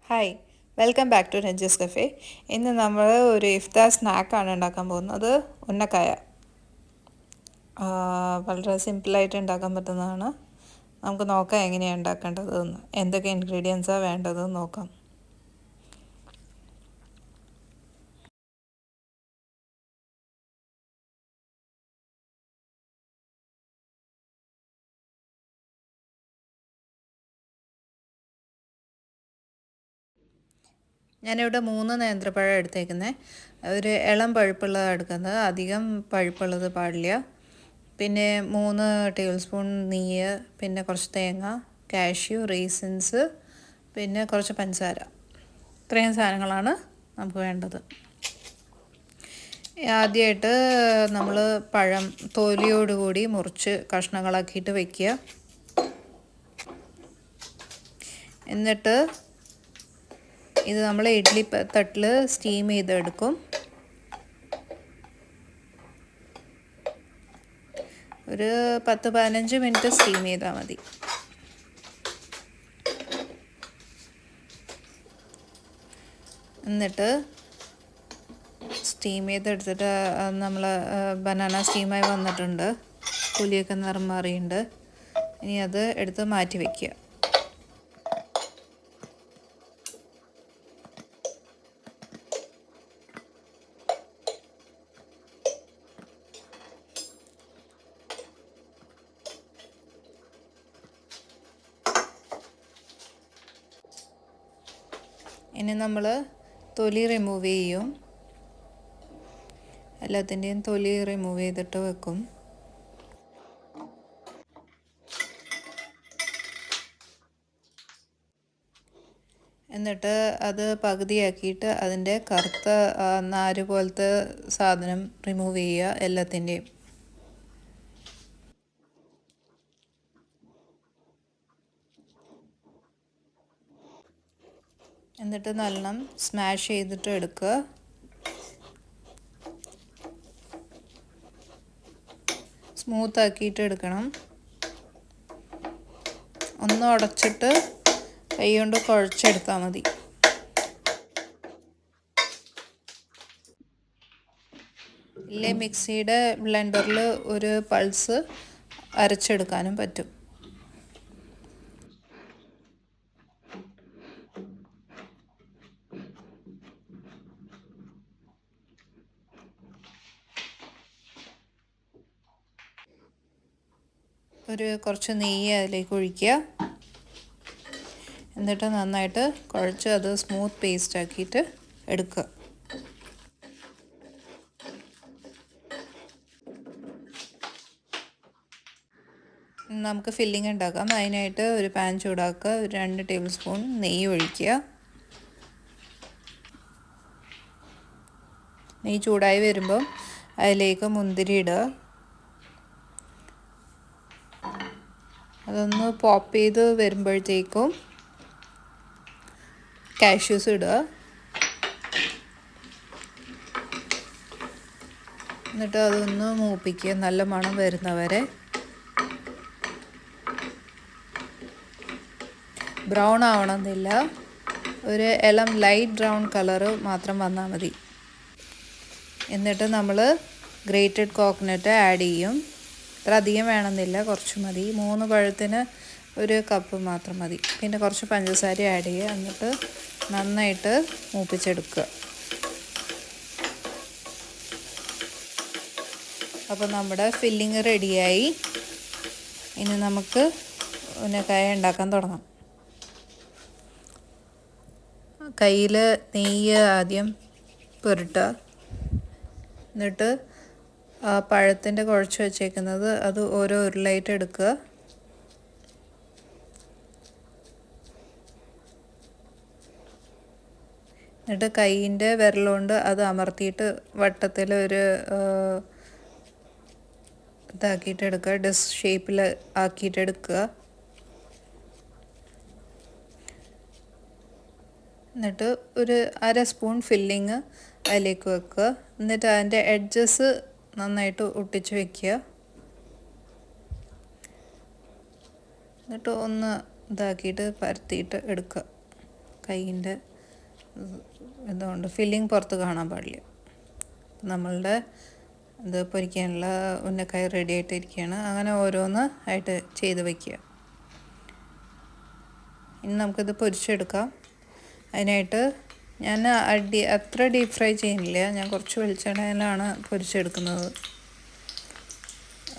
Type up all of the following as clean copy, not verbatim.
Hi, welcome back to Ranj's cafe. ഇന്ന് നമ്മൾ ഒരു ഇഫ്താർ സ്നാക്കാണ് ഉണ്ടാക്കാൻ പോകുന്നത്. ഉന്നക്കായ വളരെ സിമ്പിളായിട്ട് ഉണ്ടാക്കാൻ പറ്റുന്നതാണ്. നമുക്ക് നോക്കാം എങ്ങനെയാണ് ഉണ്ടാക്കേണ്ടതെന്ന്, എന്തൊക്കെ ഇൻഗ്രീഡിയൻസാണ് വേണ്ടതെന്ന് നോക്കാം. ഞാനിവിടെ 3 നേന്ത്രപ്പഴം എടുത്തേക്കുന്നത്. ഒരു ഇളം പഴുപ്പുള്ളത് എടുക്കുന്നത്, അധികം പഴുപ്പുള്ളത് പാടില്ല. പിന്നെ 3 ടേബിൾ സ്പൂൺ നെയ്യ്, പിന്നെ കുറച്ച് തേങ്ങ, കാഷ്യൂ, റീസിൻസ്, പിന്നെ കുറച്ച് പഞ്ചസാര. ഇത്രയും സാധനങ്ങളാണ് നമുക്ക് വേണ്ടത്. ആദ്യമായിട്ട് നമ്മൾ പഴം തൊലിയോടുകൂടി മുറിച്ച് കഷ്ണങ്ങളാക്കിയിട്ട് വയ്ക്കുക. എന്നിട്ട് ഇത് നമ്മൾ ഇഡ്ഡലി തട്ടിൽ സ്റ്റീം ചെയ്തെടുക്കും. ഒരു 10-15 മിനിറ്റ് സ്റ്റീം ചെയ്താൽ മതി. എന്നിട്ട് സ്റ്റീം ചെയ്തെടുത്തിട്ട് നമ്മൾ ബനാന സ്റ്റീമായി വന്നിട്ടുണ്ട്, പുലിയൊക്കെ നിറം മാറിയിട്ടുണ്ട്. ഇനി അത് എടുത്ത് മാറ്റി വയ്ക്കുക. ഇനി നമ്മൾ തൊലി റിമൂവ് ചെയ്യും. എല്ലാത്തിൻ്റെയും തൊലി റിമൂവ് ചെയ്തിട്ട് വെക്കും. എന്നിട്ട് അത് പകുതിയാക്കിയിട്ട് അതിൻ്റെ കറുത്ത നാര് പോലത്തെ സാധനം റിമൂവ് ചെയ്യുക എല്ലാത്തിൻ്റെയും. എന്നിട്ട് നല്ലോണം സ്മാഷ് ചെയ്തിട്ട് എടുക്കുക. സ്മൂത്ത് ആക്കിയിട്ട് എടുക്കണം. ഒന്ന് ഉടച്ചിട്ട് കൈ കൊണ്ട് കുഴച്ചെടുത്താൽ മതി. ഇല്ലേ മിക്സിയുടെ ബ്ലെൻഡറിൽ ഒരു പൾസ് അരച്ചെടുക്കാനും പറ്റും. കുറച്ച് നെയ്യ് അതിലേക്ക് ഒഴിക്കുക. എന്നിട്ട് നന്നായിട്ട് കുഴച്ച് അത് സ്മൂത്ത് പേസ്റ്റ് ആക്കിയിട്ട് എടുക്കുക. നമുക്ക് ഫില്ലിംഗ് ഉണ്ടാക്കാം. അതിനായിട്ട് ഒരു പാൻ ചൂടാക്കുക. 2 ടേബിൾ സ്പൂൺ നെയ്യ് ഒഴിക്കുക. നെയ്യ് ചൂടായി വരുമ്പം അതിലേക്ക് മുന്തിരി ഇടുക. അതൊന്ന് പോപ്പ് ചെയ്ത് വരുമ്പോഴത്തേക്കും കാഷ്യൂസ് ഇടുക. എന്നിട്ട് അതൊന്ന് മൂപ്പിക്കുക, നല്ല മണം വരുന്നവരെ. ബ്രൗൺ ആവണമെന്നില്ല, ഒരു ഇളം ലൈറ്റ് ബ്രൗൺ കളറ് മാത്രം വന്നാൽ മതി. എന്നിട്ട് നമ്മൾ ഗ്രേറ്റഡ് കോക്കനട്ട് ആഡ് ചെയ്യും. ഇത്ര അധികം വേണമെന്നില്ല, കുറച്ച് മതി. 3 പഴത്തിന് 1 കപ്പ് മാത്രം മതി. പിന്നെ കുറച്ച് പഞ്ചസാര ആഡ് ചെയ്യുക. എന്നിട്ട് നന്നായിട്ട് മൂപ്പിച്ചെടുക്കുക. അപ്പോൾ നമ്മുടെ ഫില്ലിങ് റെഡിയായി. ഇനി നമുക്ക് ഉന്നക്കായ ഉണ്ടാക്കാൻ തുടങ്ങാം. കയ്യിൽ നെയ്യ് ആദ്യം പുരട്ടുക. എന്നിട്ട് പഴത്തിൻ്റെ കുഴച്ച് വെച്ചേക്കുന്നത് അത് ഓരോ ഉരുളായിട്ട് എടുക്കുക. എന്നിട്ട് കൈയിൻ്റെ വിരലുകൊണ്ട് അത് അമർത്തിയിട്ട് വട്ടത്തിൽ ഒരു ഇതാക്കിയിട്ട് എടുക്കുക, ഡിസ്ക് ഷേപ്പിൽ ആക്കിയിട്ട് എടുക്കുക. എന്നിട്ട് ഒരു 1/2 സ്പൂൺ ഫില്ലിങ് അതിലേക്ക് വെക്കുക. എന്നിട്ട് അതിൻ്റെ എഡ്ജസ് നന്നായിട്ട് ഒട്ടിച്ച് വയ്ക്കുക. എന്നിട്ട് ഒന്ന് ഇതാക്കിയിട്ട് പരത്തിയിട്ട് എടുക്കുക. കൈയിൻ്റെ ഇതുകൊണ്ട് ഫില്ലിങ് പുറത്ത് കാണാൻ പാടില്ല. നമ്മളുടെ ഇത് പൊരിക്കാനുള്ള ഉന്നക്കായ റെഡി ആയിട്ടിരിക്കുകയാണ്. അങ്ങനെ ഓരോന്ന് ആയിട്ട് ചെയ്ത് വയ്ക്കുക. ഇനി നമുക്കിത് പൊരിച്ചെടുക്കാം. അതിനായിട്ട് ഞാൻ അത്ര ഡീപ്പ് ഫ്രൈ ചെയ്യുന്നില്ല. ഞാൻ കുറച്ച് വെളിച്ചെണ്ണയിലാണ് പൊരിച്ചെടുക്കുന്നത്.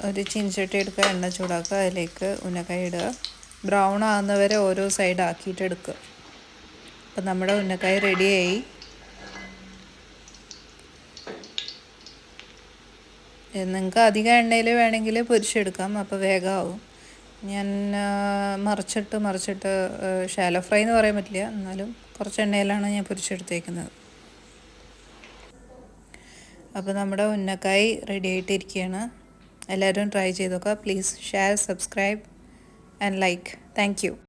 ഒരു ചീനച്ചട്ടി എടുക്കുക, എണ്ണ ചൂടാക്കുക, അതിലേക്ക് ഉന്നക്കായ ഇടുക. ബ്രൗൺ ആകുന്നവരെ ഓരോ സൈഡ് ആക്കിയിട്ട് എടുക്കുക. അപ്പം നമ്മുടെ ഉന്നക്കായ റെഡിയായി. നിങ്ങൾക്ക് അധികം എണ്ണയിൽ വേണമെങ്കിൽ പൊരിച്ചെടുക്കാം, അപ്പോൾ വേഗമാവും. ഞാൻ മറിച്ചിട്ട് ഷാലോ ഫ്രൈ എന്ന് പറയാൻ പറ്റില്ല, എന്നാലും കുറച്ച് എണ്ണയിലാണ് ഞാൻ പൊരിച്ചെടുത്തേക്കുന്നത്. അപ്പോൾ നമ്മുടെ ഉന്നക്കായ് റെഡി ആയിട്ടിരിക്കുകയാണ്. എല്ലാവരും ട്രൈ ചെയ്ത് നോക്കുക. Please share, subscribe and like. Thank you.